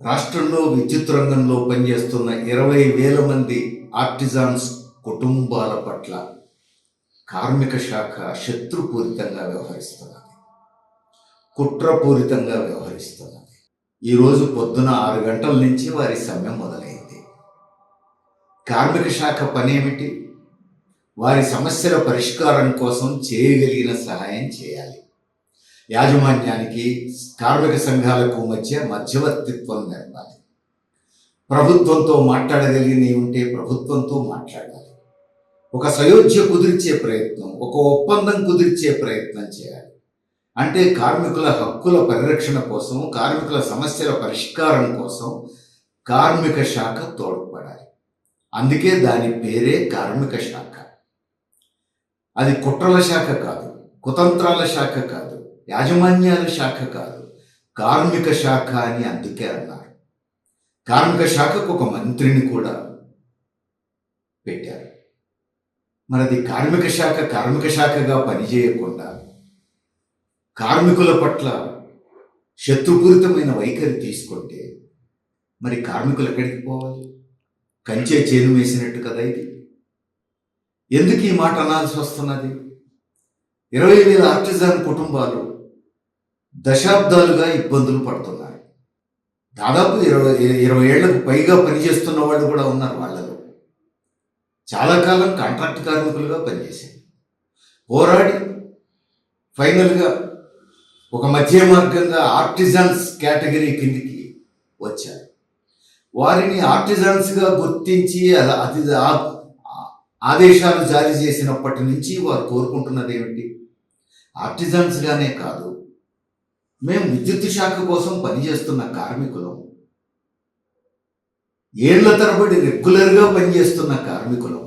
రాష్ట్రంలో విద్యుత్ రంగంలో పనిచేస్తున్న 20,000 మంది ఆర్టిజాన్స్ కుటుంబాల పట్ల కార్మిక శాఖ శత్రుపూరితంగా వ్యవహరిస్తున్నది, కుట్రపూరితంగా వ్యవహరిస్తున్నది. ఈరోజు పొద్దున 6 గంటల నుంచి వారి సమ్మె మొదలైంది. కార్మిక శాఖ పనేమిటి? వారి సమస్యల పరిష్కారం కోసం చేయగలిగిన సహాయం చేయాలి. యాజమాన్యానికి, కార్మిక సంఘాలకు మధ్య మధ్యవర్తిత్వం నెరపాలి. ప్రభుత్వంతో మాట్లాడగలిగినవి ఉంటే ప్రభుత్వంతో మాట్లాడాలి. ఒక సయోధ్య కుదిర్చే ప్రయత్నం, ఒక ఒప్పందం కుదిర్చే ప్రయత్నం చేయాలి. అంటే కార్మికుల హక్కుల పరిరక్షణ కోసం, కార్మికుల సమస్యల పరిష్కారం కోసం కార్మిక శాఖ తోడ్పడాలి. అందుకే దాని పేరే కార్మిక శాఖ. అది కుట్రల శాఖ కాదు, కుతంత్రాల శాఖ కాదు, యాజమాన్యాల శాఖ కాదు, కార్మిక శాఖ అని అందుకే అన్నారు. కార్మిక శాఖకు ఒక మంత్రిని కూడా పెట్టారు. మరి అది కార్మిక శాఖగా పనిచేయకుండా కార్మికుల పట్ల శత్రుపూరితమైన వైఖరి తీసుకుంటే మరి కార్మికులు ఎక్కడికి పోవాలి? కంచే చేను వేసినట్టు కదా ఇది. ఎందుకు ఈ మాట అనాల్సి వస్తున్నది? 20,000 ఆర్టిజాన్ కుటుంబాలు దశాబ్దాలుగా ఇబ్బందులు పడుతున్నారు. దాదాపు 20 ఏళ్లకు పైగా పనిచేస్తున్న వాళ్ళు కూడా ఉన్నారు. వాళ్ళలో చాలా కాలం కాంట్రాక్ట్ కార్మికులుగా పనిచేశారు. పోరాడి ఫైనల్గా ఒక మధ్య మార్గంగా ఆర్టిజాన్స్ కేటగిరీ కిందికి వచ్చారు. వారిని ఆర్టిజాన్స్గా గుర్తించి ఆదేశాలు జారీ చేసినప్పటి నుంచి వారు కోరుకుంటున్నది ఏమిటి? ఆర్టిజాన్స్గానే కాదు, మేము విద్యుత్ శాఖ కోసం పనిచేస్తున్న కార్మికులం, ఏళ్ల తరబడి రెగ్యులర్గా పనిచేస్తున్న కార్మికులం,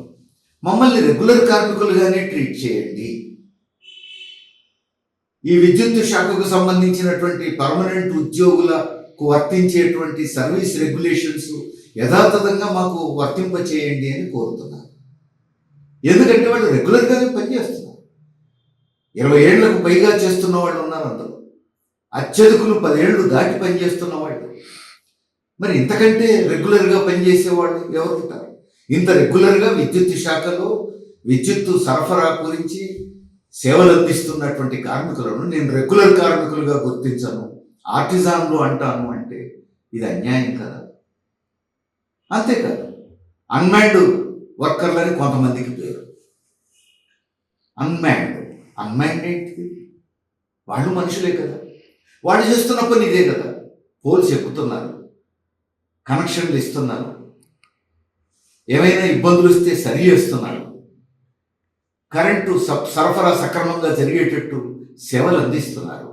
మమ్మల్ని రెగ్యులర్ కార్మికులుగానే ట్రీట్ చేయండి. ఈ విద్యుత్ శాఖకు సంబంధించినటువంటి పర్మనెంట్ ఉద్యోగులకు వర్తించేటువంటి సర్వీస్ రెగ్యులేషన్స్ యథాతథంగా మాకు వర్తింపచేయండి అని కోరుతున్నారు. ఎందుకంటే వాళ్ళు రెగ్యులర్గానే పనిచేస్తున్నారు. 20 ఏళ్లకు పైగా చేస్తున్న వాళ్ళు ఉన్నారు. అందులో అత్యధికులు 10 ఏళ్ళు దాటి పనిచేస్తున్న వాళ్ళు. మరి ఇంతకంటే రెగ్యులర్గా పనిచేసేవాళ్ళు ఎవరు ఉంటారు? ఇంత రెగ్యులర్గా విద్యుత్ శాఖలో విద్యుత్తు సరఫరా గురించి సేవలు అందిస్తున్నటువంటి కార్మికులను నేను రెగ్యులర్ కార్మికులుగా గుర్తించను, ఆర్టిజాన్లు అంటాను అంటే ఇది అన్యాయం కదా. అంతేకాదు, అన్మ్యాన్డ్ వర్కర్లని కొంతమందికి పేరు. అన్మ్యాన్డ్ ఏంటిది? వాళ్ళు మనుషులే కదా, వాళ్ళు చేస్తున్న పని ఇదే కదా. పోల్స్ ఎక్కుతున్నారు, కనెక్షన్లు ఇస్తున్నారు, ఏమైనా ఇబ్బందులు వస్తే సరి చేస్తున్నారు, కరెంటు సరఫరా సక్రమంగా జరిగేటట్టు సేవలు అందిస్తున్నారు.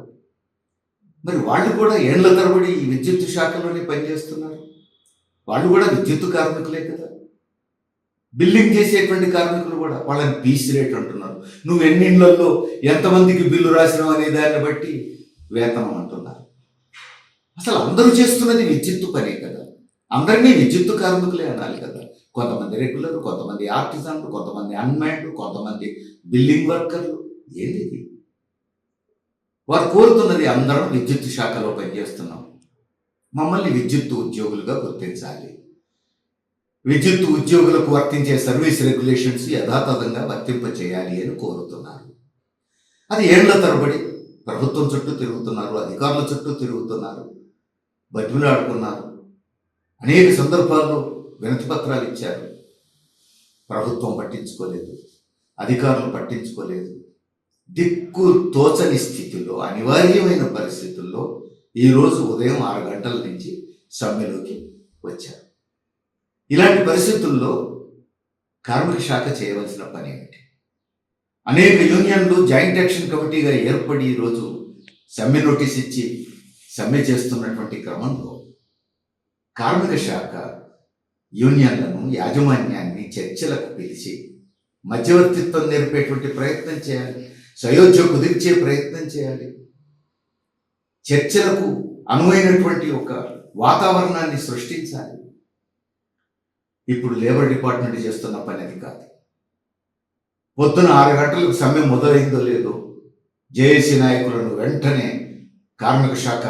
మరి వాళ్ళు కూడా ఏళ్ల తరబడి ఈ విద్యుత్ శాఖలోనే పనిచేస్తున్నారు. వాళ్ళు కూడా విద్యుత్ కార్మికులే కదా. బిల్లింగ్ చేసేటువంటి కార్మికులు కూడా వాళ్ళని పీస్ రేట్ అంటున్నారు. నువ్వు ఎన్ని ఇళ్లలో ఎంతమందికి బిల్లు రాసినావు అనే దాన్ని బట్టి వేతనం అంటున్నారు. అసలు అందరూ చేస్తున్నది విద్యుత్తు పనే కదా. అందరినీ విద్యుత్తు కార్మికులే అనాలి కదా. కొంతమంది రెగ్యులర్, కొంతమంది ఆర్టిజాన్లు, కొంతమంది అన్మ్యాన్డ్, కొంతమంది బిల్లింగ్ వర్కర్లు. ఏంది? వారు కోరుతున్నది అందరం విద్యుత్ శాఖలో పనిచేస్తున్నాం, మమ్మల్ని విద్యుత్తు ఉద్యోగులుగా గుర్తించాలి, విద్యుత్ ఉద్యోగులకు వర్తించే సర్వీస్ రెగ్యులేషన్స్ యథాతథంగా వర్తింపచేయాలి అని కోరుతున్నారు. అది ఏళ్ల తరబడి ప్రభుత్వం చుట్టూ తిరుగుతున్నారు, అధికారుల చుట్టూ తిరుగుతున్నారు, బతిమిలాడుకున్నారు. అనేక సందర్భాల్లో వినతి పత్రాలు ఇచ్చారు. ప్రభుత్వం పట్టించుకోలేదు, అధికారులు పట్టించుకోలేదు. దిక్కు తోచని స్థితిలో, అనివార్యమైన పరిస్థితుల్లో ఈరోజు ఉదయం 6 గంటల నుంచి సమ్మెలోకి వచ్చారు. ఇలాంటి పరిస్థితుల్లో కార్మిక శాఖ చేయవలసిన పని ఏమిటి? అనేక యూనియన్లు జాయింట్ యాక్షన్ కమిటీగా ఏర్పడి ఈరోజు సమ్మె నోటీస్ ఇచ్చి సమ్మె చేస్తున్నటువంటి క్రమంలో కార్మిక శాఖ యూనియన్లను, యాజమాన్యాన్ని చర్చలకు పిలిచి మధ్యవర్తిత్వం నేర్పేటువంటి ప్రయత్నం చేయాలి, సయోధ్య కుదిర్చే ప్రయత్నం చేయాలి, చర్చలకు అనువైనటువంటి ఒక వాతావరణాన్ని సృష్టించాలి. ఇప్పుడు లేబర్ డిపార్ట్మెంట్ చేస్తున్న పని అది కాదు. పొద్దున 6 గంటలకు సమ్మె మొదలైందో లేదో జేఏసీ నాయకులను వెంటనే కార్మిక శాఖ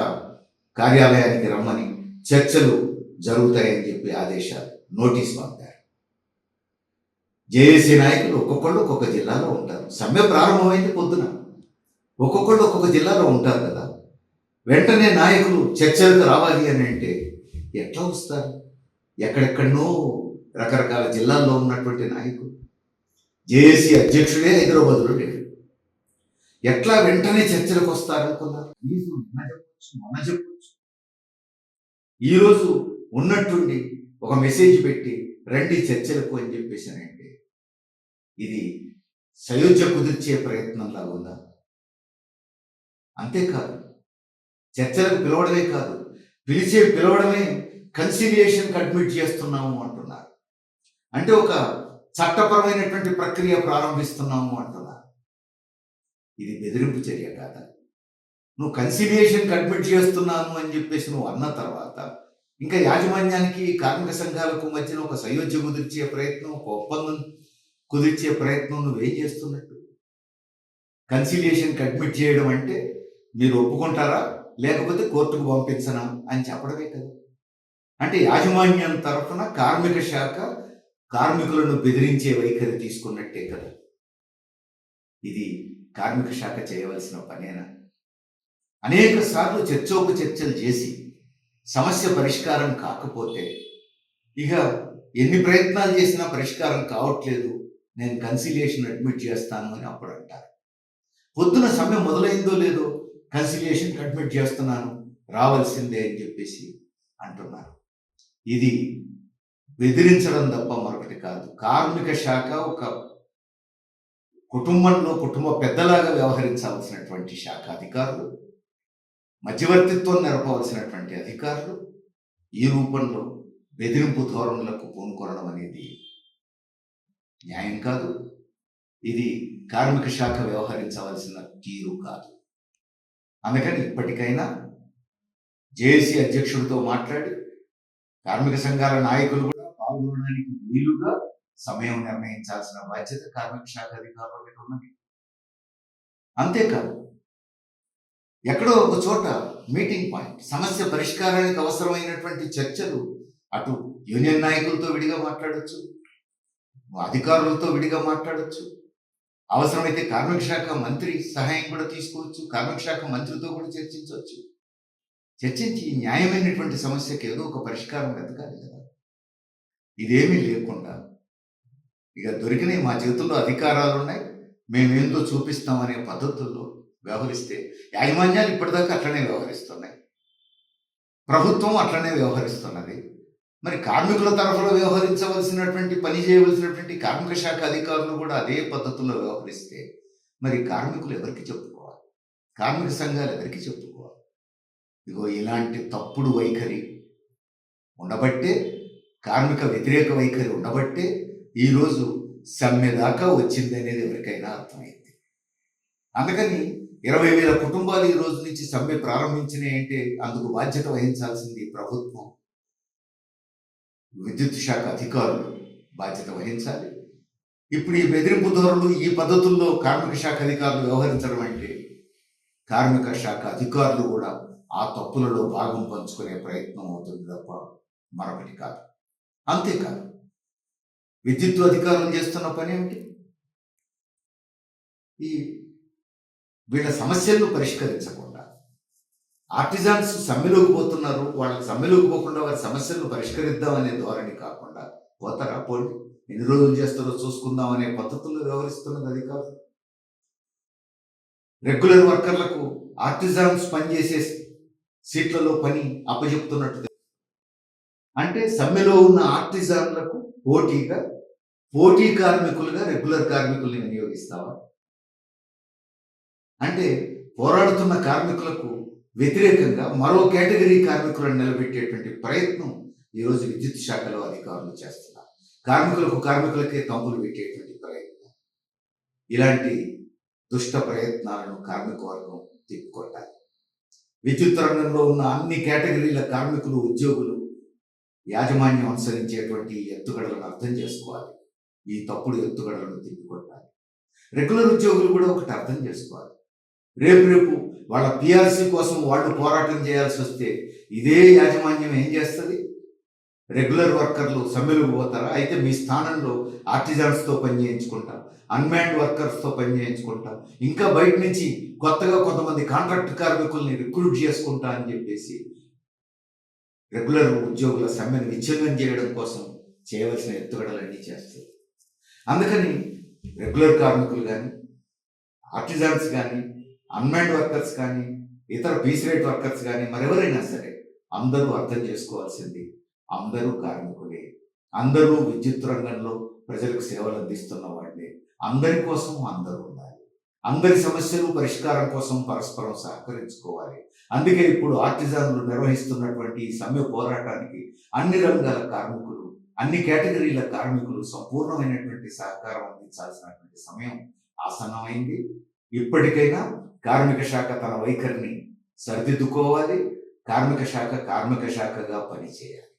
కార్యాలయానికి రమ్మని చర్చలు జరుగుతాయని చెప్పి ఆదేశాలు నోటీస్ పంపారు. జేఏసీ నాయకులు ఒక్కొక్కళ్ళు ఒక్కొక్క జిల్లాలో ఉంటారు. సమ్మె ప్రారంభమైంది పొద్దున, ఒక్కొక్కళ్ళు ఒక్కొక్క జిల్లాలో ఉంటారు కదా. వెంటనే నాయకులు చర్చలకు రావాలి అని అంటే ఎట్లా వస్తారు? ఎక్కడెక్కడనో రకరకాల జిల్లాల్లో ఉన్నటువంటి నాయకులు, జేఏసీ అధ్యక్షుడే హైదరాబాద్లో లేడు. ఎట్లా వెంటనే చర్చలకు వస్తారనుకున్నారు? మొన్న చెప్పొచ్చు. ఈరోజు ఉన్నట్టుండి ఒక మెసేజ్ పెట్టి రండి చర్చలకు అని చెప్పేసానంటే ఇది సయోధ్య కుదిర్చే ప్రయత్నంలా ఉందా? అంతేకాదు, చర్చలకు పిలవడమే కాదు, పిలవడమే కన్సిలియేషన్కి అడ్మిట్ చేస్తున్నాము అంటున్నారు. అంటే ఒక చట్టపరమైనటువంటి ప్రక్రియ ప్రారంభిస్తున్నాము అంటున్నారు. ఇది బెదిరింపు చర్య కాదా? నువ్వు కన్సిలియేషన్కి అడ్మిట్ చేస్తున్నాను అని చెప్పేసి నువ్వు అన్న తర్వాత ఇంకా యాజమాన్యానికి కార్మిక సంఘాలకు మధ్యన ఒక సయోధ్య కుదిర్చే ప్రయత్నం, ఒక ఒప్పందం కుదిర్చే ప్రయత్నం నువ్వేం చేస్తున్నట్టు? కన్సిలియేషన్కి అడ్మిట్ చేయడం అంటే మీరు ఒప్పుకుంటారా లేకపోతే కోర్టుకు పంపించనా అని చెప్పడమే కదా. అంటే యాజమాన్యం తరఫున కార్మిక శాఖ కార్మికులను బెదిరించే వైఖరి తీసుకున్నట్టే కదా. ఇది కార్మిక శాఖ చేయవలసిన పనేనా? అనేక సార్లు చర్చలు చేసి సమస్య పరిష్కారం కాకపోతే ఇక ఎన్ని ప్రయత్నాలు చేసినా పరిష్కారం కావట్లేదు, నేను కన్సిలియేషన్ అడ్మిట్ చేస్తాను అని అప్పుడు అంటారు. పొద్దున సమ్మె మొదలైందో లేదో కన్సిలియేషన్కి అడ్మిట్ చేస్తున్నాను, రావాల్సిందే అని చెప్పేసి అంటున్నారు. ఇది బెదిరించడం తప్ప మరొకటి కాదు. కార్మిక శాఖ ఒక కుటుంబంలో కుటుంబ పెద్దలాగా వ్యవహరించాల్సినటువంటి శాఖ అధికారులు, మధ్యవర్తిత్వం నెరపవలసినటువంటి అధికారులు ఈ రూపంలో బెదిరింపు ధోరణులకు పూనుకొనడం అనేది న్యాయం కాదు. ఇది కార్మిక శాఖ వ్యవహరించవలసిన తీరు కాదు. అందుకని ఇప్పటికైనా జేఏసీ అధ్యక్షుడితో మాట్లాడి కార్మిక సంఘాల నాయకులు కూడా పాల్గొనడానికి వీలుగా సమయం నిర్ణయించాల్సిన బాధ్యత కార్మిక శాఖ అధికారుల మీద ఉన్నది. అంతేకాదు, ఎక్కడో ఒక చోట మీటింగ్ పాయింట్, సమస్య పరిష్కారానికి అవసరమైనటువంటి చర్చలు అటు యూనియన్ నాయకులతో విడిగా మాట్లాడచ్చు, అధికారులతో విడిగా మాట్లాడచ్చు, అవసరమైతే కార్మిక శాఖ మంత్రి సహాయం కూడా తీసుకోవచ్చు, కార్మిక శాఖ మంత్రితో కూడా చర్చించవచ్చు. చర్చించి న్యాయమైనటువంటి సమస్యకి ఏదో ఒక పరిష్కారం వెతకాలి కదా. ఇదేమీ లేకుండా ఇక దొరికినాయి, మా చేతుల్లో అధికారాలు ఉన్నాయి, మేమేందో చూపిస్తామనే పద్ధతుల్లో వ్యవహరిస్తే యాజమాన్యాలు ఇప్పటిదాకా అట్లనే వ్యవహరిస్తున్నాయి, ప్రభుత్వం అట్లనే వ్యవహరిస్తున్నది. మరి కార్మికుల తరఫున వ్యవహరించవలసినటువంటి పని చేయవలసినటువంటి కార్మిక శాఖ అధికారులు కూడా అదే పద్ధతుల్లో వ్యవహరిస్తే మరి కార్మికులు ఎవరికి చెప్పుకోవాలి? కార్మిక సంఘాలు ఎవరికి చెప్పుకోవాలి? ఇగో ఇలాంటి తప్పుడు వైఖరి ఉండబట్టే, కార్మిక వ్యతిరేక వైఖరి ఉండబట్టే ఈరోజు సమ్మె దాకా వచ్చింది అనేది ఎవరికైనా అర్థమైంది. అందుకని 20,000 కుటుంబాలు ఈ రోజు నుంచి సమ్మె ప్రారంభించినాయి అంటే అందుకు బాధ్యత వహించాల్సింది ప్రభుత్వం, విద్యుత్ శాఖ అధికారులు బాధ్యత వహించాలి. ఇప్పుడు ఈ బెదిరింపు ధోరణులు, ఈ పద్ధతుల్లో కార్మిక శాఖ అధికారులు వ్యవహరించడం అంటే కార్మిక శాఖ అధికారులు కూడా ఆ తప్పులలో భాగం పంచుకునే ప్రయత్నం అవుతుంది తప్ప మరొకటి కాదు. అంతేకాదు, విద్యుత్ అధికారులు చేస్తున్న పని ఏమిటి? ఈ వీళ్ళ సమస్యలను పరిష్కరించకుండా ఆర్టిజాన్స్ సమ్మెలోకి పోతున్నారు, వాళ్ళకి సమ్మెలోకి పోకుండా వారి సమస్యలను పరిష్కరిద్దామనే ధోరణి కాకుండా పోతారా, పోండి ఎన్ని రోజులు చేస్తారో చూసుకుందాం అనే పద్ధతుల్లో వ్యవహరిస్తున్నది అధికారులు. రెగ్యులర్ వర్కర్లకు ఆర్టిజాన్స్ పనిచేసే సీట్లలో పని అప్పచెప్తున్నట్టు, అంటే సమ్మెలో ఉన్న ఆర్టిజాన్లకు పోటీ కార్మికులుగా రెగ్యులర్ కార్మికుల్ని వినియోగిస్తావా? అంటే పోరాడుతున్న కార్మికులకు వ్యతిరేకంగా మరో కేటగిరీ కార్మికులను నిలబెట్టేటువంటి ప్రయత్నం ఈరోజు విద్యుత్ శాఖలో అధికారులు చేస్తున్నారు. కార్మికులకే తంపులు పెట్టేటువంటి ప్రయత్నం. ఇలాంటి దుష్ట ప్రయత్నాలను కార్మిక వర్గం తిప్పుకొట్టాలి. విద్యుత్ రంగంలో ఉన్న అన్ని కేటగిరీల కార్మికులు, ఉద్యోగులు యాజమాన్యం అనుసరించేటువంటి ఎత్తుగడలను అర్థం చేసుకోవాలి. ఈ తప్పుడు ఎత్తుగడలను తిప్పికొట్టాలి. రెగ్యులర్ ఉద్యోగులు కూడా ఒకటి అర్థం చేసుకోవాలి. రేపు వాళ్ళ పిఆర్సీ కోసం వాళ్ళు పోరాటం చేయాల్సి వస్తే ఇదే యాజమాన్యం ఏం చేస్తుంది? రెగ్యులర్ వర్కర్లు సమ్మెలకు పోతారా? అయితే మీ స్థానంలో ఆర్టిజాన్స్తో పని చేయించుకుంటాం, అన్మ్యాన్డ్ వర్కర్స్తో పని చేయించుకుంటాం, ఇంకా బయట నుంచి కొత్తగా కొంతమంది కాంట్రాక్ట్ కార్మికుల్ని రిక్రూట్ చేసుకుంటా అని చెప్పేసి రెగ్యులర్ ఉద్యోగుల సమ్మెను విచ్ఛిన్నం చేయడం కోసం చేయవలసిన ఎత్తుగడలన్నీ చేస్తారు. అందుకని రెగ్యులర్ కార్మికులు కానీ, ఆర్టిజాన్స్ కానీ, అన్మ్యాన్డ్ వర్కర్స్ కానీ, ఇతర పీస్ రేట్ వర్కర్స్ కానీ, మరెవరైనా సరే అందరూ అర్థం చేసుకోవాల్సింది అందరూ కార్మికులే, అందరూ విద్యుత్ రంగంలో ప్రజలకు సేవలు అందిస్తున్న వాళ్ళే. అందరి కోసం అందరూ ఉండాలి. అందరి సమస్యలు పరిష్కారం కోసం పరస్పరం సహకరించుకోవాలి. అందుకే ఇప్పుడు ఆర్టిజాన్లు నిర్వహిస్తున్నటువంటి ఈ సమ్మె పోరాటానికి అన్ని రంగాల కార్మికులు, అన్ని కేటగిరీల కార్మికులు సంపూర్ణమైనటువంటి సహకారం అందించాల్సినటువంటి సమయం ఆసన్నమైంది. ఇప్పటికైనా కార్మిక శాఖ తన వైఖరిని సరిదిద్దుకోవాలి. కార్మిక శాఖగా పనిచేయాలి.